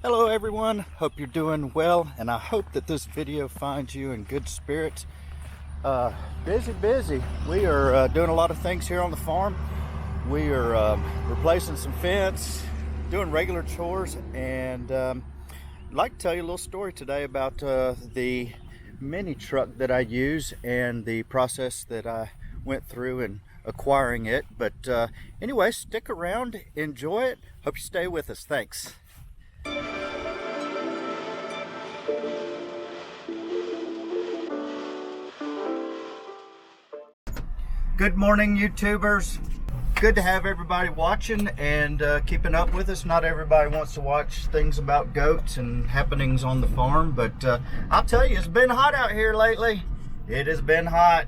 Hello everyone, hope you're doing well, and I hope that this video finds you in good spirits. Busy. We are doing a lot of things here on the farm. We are replacing some fence, doing regular chores, and I'd like to tell you a little story today about the mini truck that I use and the process that I went through in acquiring it. But anyway, stick around, enjoy it. Hope you stay with us. Thanks. Good morning, YouTubers. Good to have everybody watching and keeping up with us. Not everybody wants to watch things about goats and happenings on the farm, but I'll tell you, it's been hot out here lately. It has been hot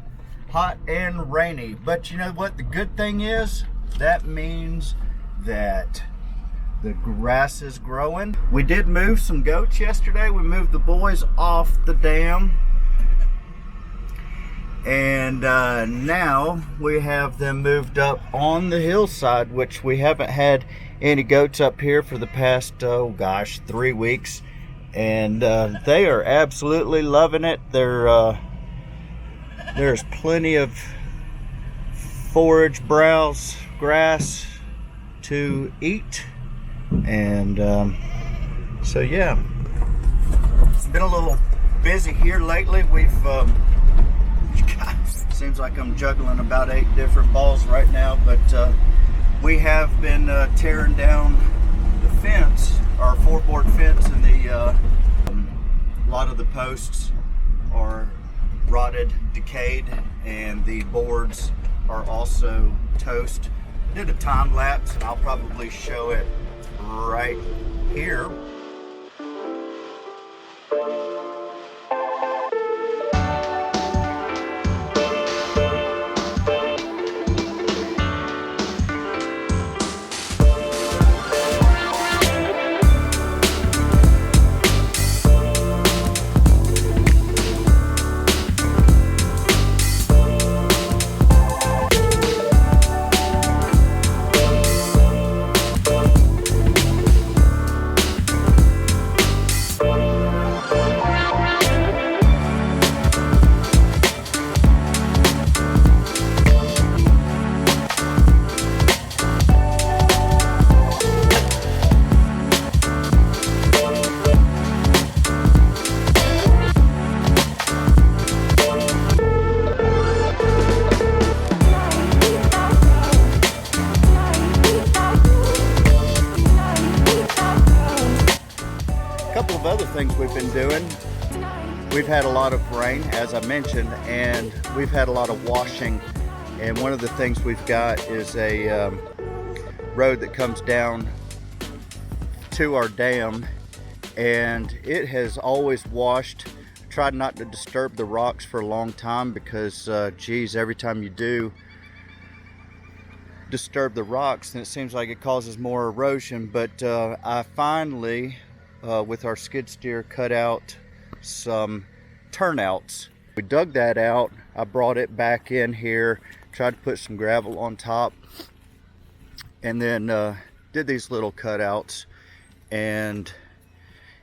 and rainy. But you know what the good thing is? That means that the grass is growing. We did move some goats yesterday. We moved the boys off the dam. And now we have them moved up on the hillside, which we haven't had any goats up here for the past, 3 weeks. And they are absolutely loving it. There's plenty of forage, browse, grass to eat. And so yeah, it's been a little busy here lately. We've seems like I'm juggling about 8 different balls right now, but we have been tearing down the fence, our 4-board fence, and a lot of the posts are rotted, decayed, and the boards are also toast. I did a time lapse, and I'll probably show it right here. Other things we've been doing. We've had a lot of rain, as I mentioned, and we've had a lot of washing. And one of the things we've got is a road that comes down to our dam, and it has always washed. Tried not to disturb the rocks for a long time because geez, every time you do disturb the rocks, then it seems like it causes more erosion. But I finally with our skid steer cut out some turnouts. We dug that out. I brought it back in here, tried to put some gravel on top, and then did these little cutouts, and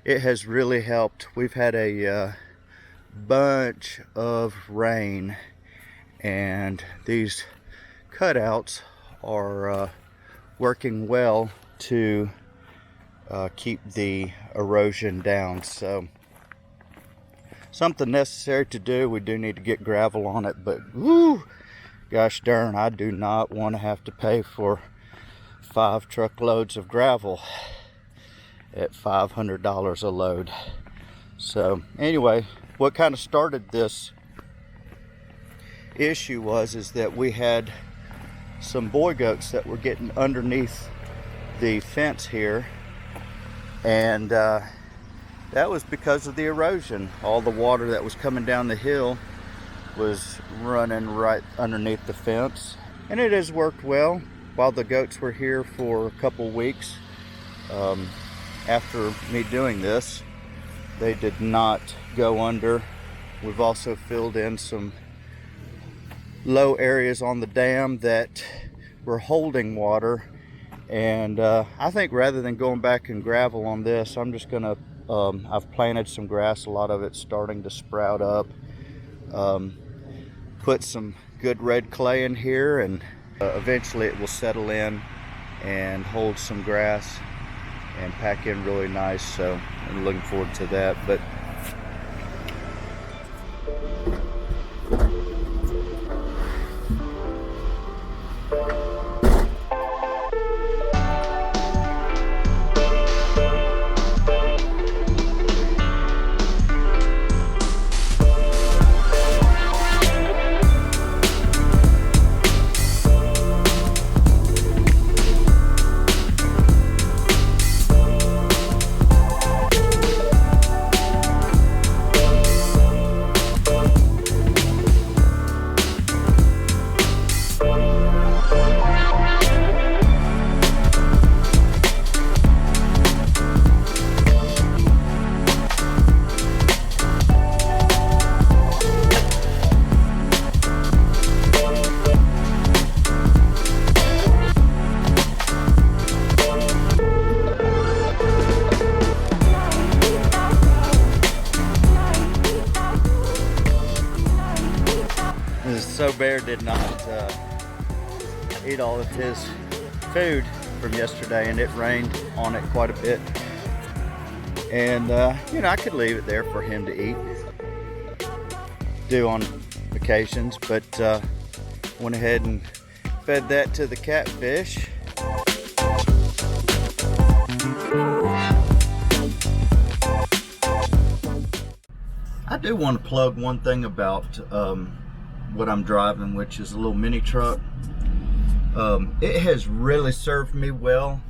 it has really helped. We've had a bunch of rain, and these cutouts are working well to keep the erosion down. So something necessary to do. We do need to get gravel on it, but whoo, gosh darn, I do not want to have to pay for 5 truckloads of gravel at $500 a load. So anyway, what kind of started this issue is that we had some boy goats that were getting underneath the fence here. And that was because of the erosion. All the water that was coming down the hill was running right underneath the fence. And it has worked well while the goats were here for a couple weeks. After me doing this, they did not go under. We've also filled in some low areas on the dam that were holding water, And I think rather than going back and gravel on this, I'm just gonna, I've planted some grass, a lot of it's starting to sprout up. Put some good red clay in here, and eventually it will settle in and hold some grass and pack in really nice. So I'm looking forward to that. But so Bear did not eat all of his food from yesterday, and it rained on it quite a bit. And you know, I could leave it there for him to eat, do on occasions, but went ahead and fed that to the catfish. I do want to plug one thing about what I'm driving, which is a little Minitruck. It has really served me well.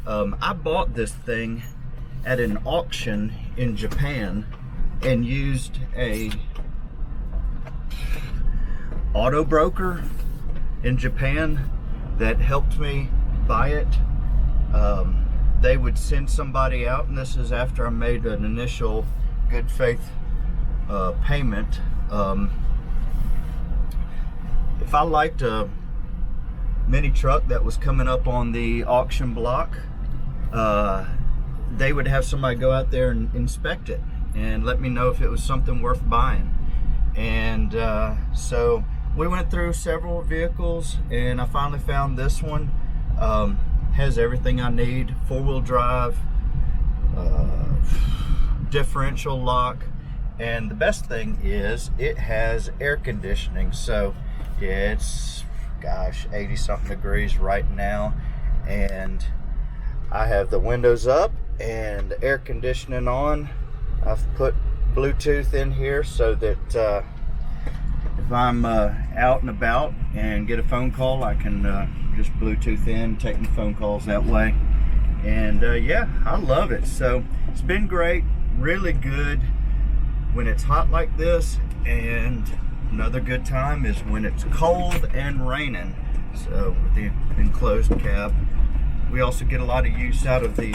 I bought this thing at an auction in Japan and used a auto broker in Japan that helped me buy it. They would send somebody out, and this is after I made an initial good faith payment. If I liked a Minitruck that was coming up on the auction block, they would have somebody go out there and inspect it and let me know if it was something worth buying. And so we went through several vehicles, and I finally found this one. Has everything I need: four-wheel drive, differential lock, and the best thing is it has air conditioning. So yeah, it's, gosh, 80 something degrees right now, and I have the windows up and the air conditioning on. I've put Bluetooth in here so that if I'm out and about and get a phone call, I can just Bluetooth in, take my phone calls that way. And yeah, I love it. So it's been great, really good when it's hot like this, and another good time is when it's cold and raining. So with the enclosed cab, we also get a lot of use out of the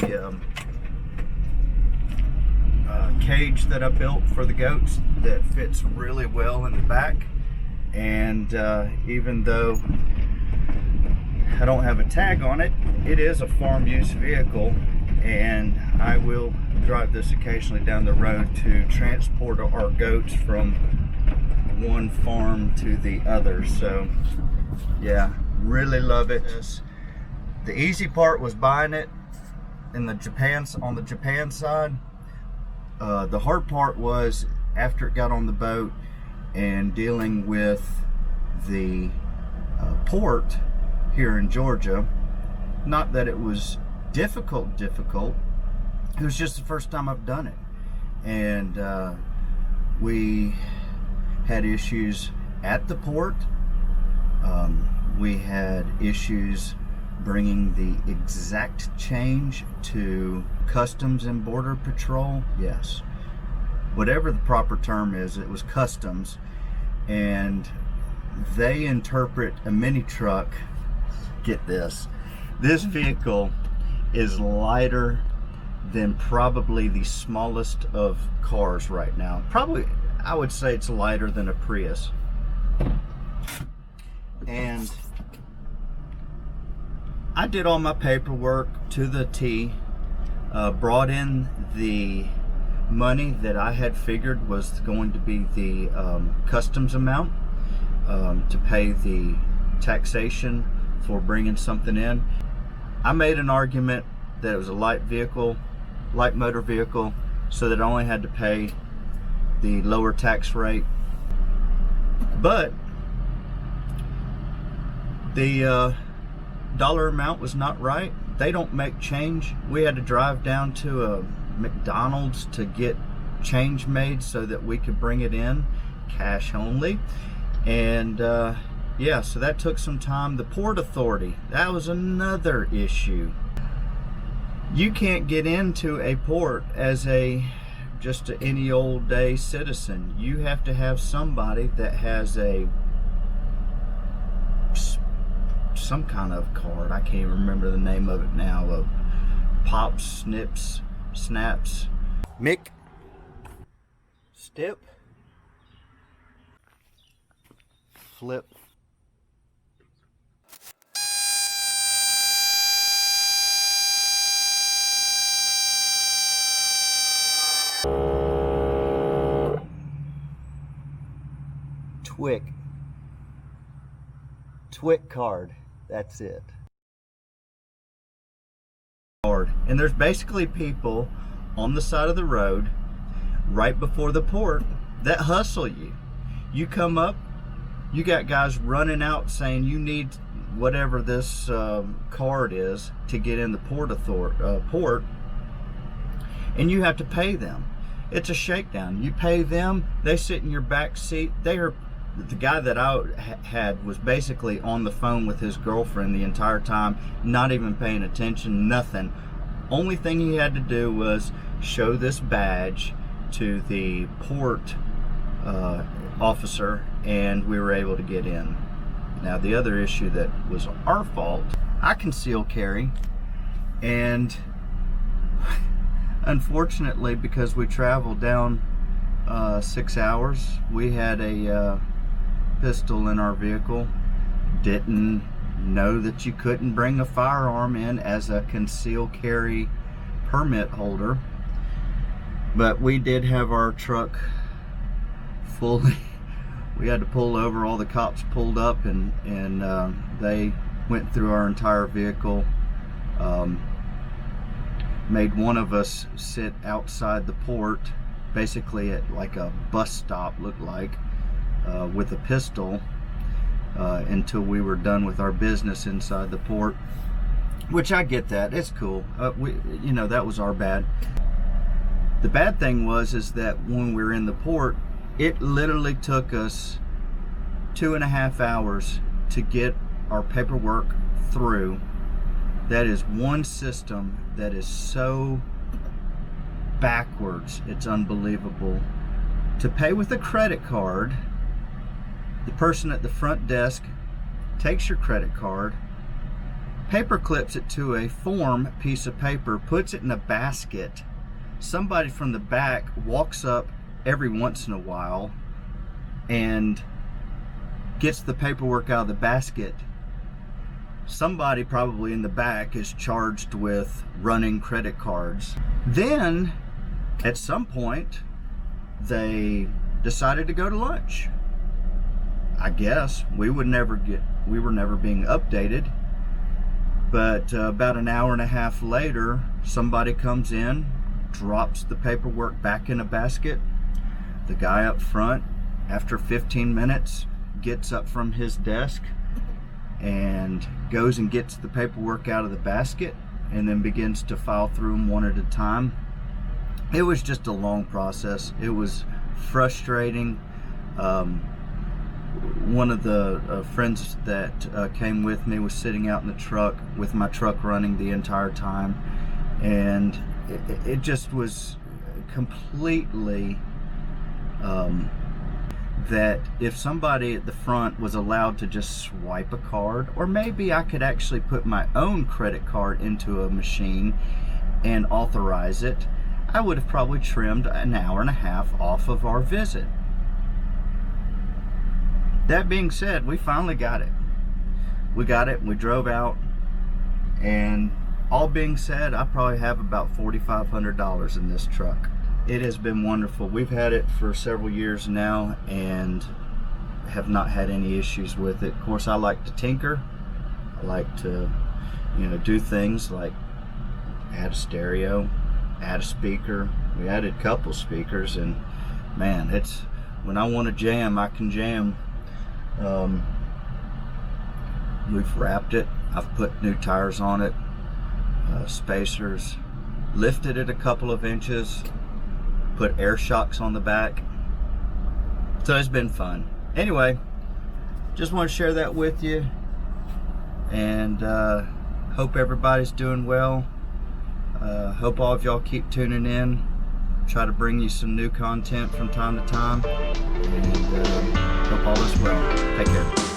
cage that I built for the goats that fits really well in the back. And even though I don't have a tag on it, it is a farm use vehicle, and I will drive this occasionally down the road to transport our goats from one farm to the other. So yeah, really love it. The easy part was buying it in the on the Japan side. The hard part was after it got on the boat and dealing with the port here in Georgia. Not that it was difficult. It was just the first time I've done it, and we had issues at the port. We had issues bringing the exact change to Customs and Border Patrol. Yes, whatever the proper term is, it was Customs, and they interpret a Minitruck. Get this vehicle is lighter than probably the smallest of cars right now. Probably, I would say it's lighter than a Prius. And I did all my paperwork to the T, brought in the money that I had figured was going to be the customs amount to pay the taxation for bringing something in. I made an argument that it was a light motor vehicle, so that I only had to pay the lower tax rate. But the dollar amount was not right. They don't make change. We had to drive down to a McDonald's to get change made so that we could bring it in cash only. And yeah, so that took some time. The Port Authority, that was another issue. You can't get into a port as just any old day citizen. You have to have somebody that has some kind of card. I can't remember the name of it now. Pops, snips, snaps. Mick. Step. Flip. Twick card. That's it. And there's basically people on the side of the road right before the port that hustle you. You come up, you got guys running out saying you need whatever this card is to get in the port, and you have to pay them. It's a shakedown. You pay them, they sit in your back seat. The guy that I had was basically on the phone with his girlfriend the entire time, not even paying attention, nothing. Only thing he had to do was show this badge to the port officer, and we were able to get in. Now, the other issue that was our fault, I conceal carry, and unfortunately, because we traveled down 6 hours, we had a pistol in our vehicle. Didn't know that you couldn't bring a firearm in as a concealed carry permit holder, but we did have our truck fully. We had to pull over. All the cops pulled up, and they went through our entire vehicle, made one of us sit outside the port, basically at like a bus stop, looked like, with a pistol, until we were done with our business inside the port. Which I get that, it's cool. That was our bad. The bad thing was that when we were in the port, it literally took us 2.5 hours to get our paperwork through. That is one system that is so backwards, it's unbelievable. To pay with a credit card, the person at the front desk takes your credit card, paper clips it to a form piece of paper, puts it in a basket. Somebody from the back walks up every once in a while and gets the paperwork out of the basket. Somebody probably in the back is charged with running credit cards. Then at some point they decided to go to lunch. I guess we were never being updated, but about an hour and a half later, somebody comes in, drops the paperwork back in a basket. The guy up front, after 15 minutes, gets up from his desk and goes and gets the paperwork out of the basket, and then begins to file through them one at a time. It was just a long process. It was frustrating. One of the friends that came with me was sitting out in the truck with my truck running the entire time, and it just was completely that if somebody at the front was allowed to just swipe a card, or maybe I could actually put my own credit card into a machine and authorize it, I would have probably trimmed an hour and a half off of our visit. That being said, we finally got it. We got it, we drove out, And all being said, I probably have about $4,500 in this truck. It has been wonderful. We've had it for several years now and have not had any issues with it. Of course, I like to tinker. I like to, do things like add a stereo, add a speaker. We added a couple speakers, and man, it's when I want to jam, I can jam. We've wrapped it. I've put new tires on it, spacers, lifted it a couple of inches, put air shocks on the back. So it's been fun. Anyway, just want to share that with you, and hope everybody's doing well. Hope all of y'all keep tuning in. Try to bring you some new content from time to time, and hope all is well. Take care.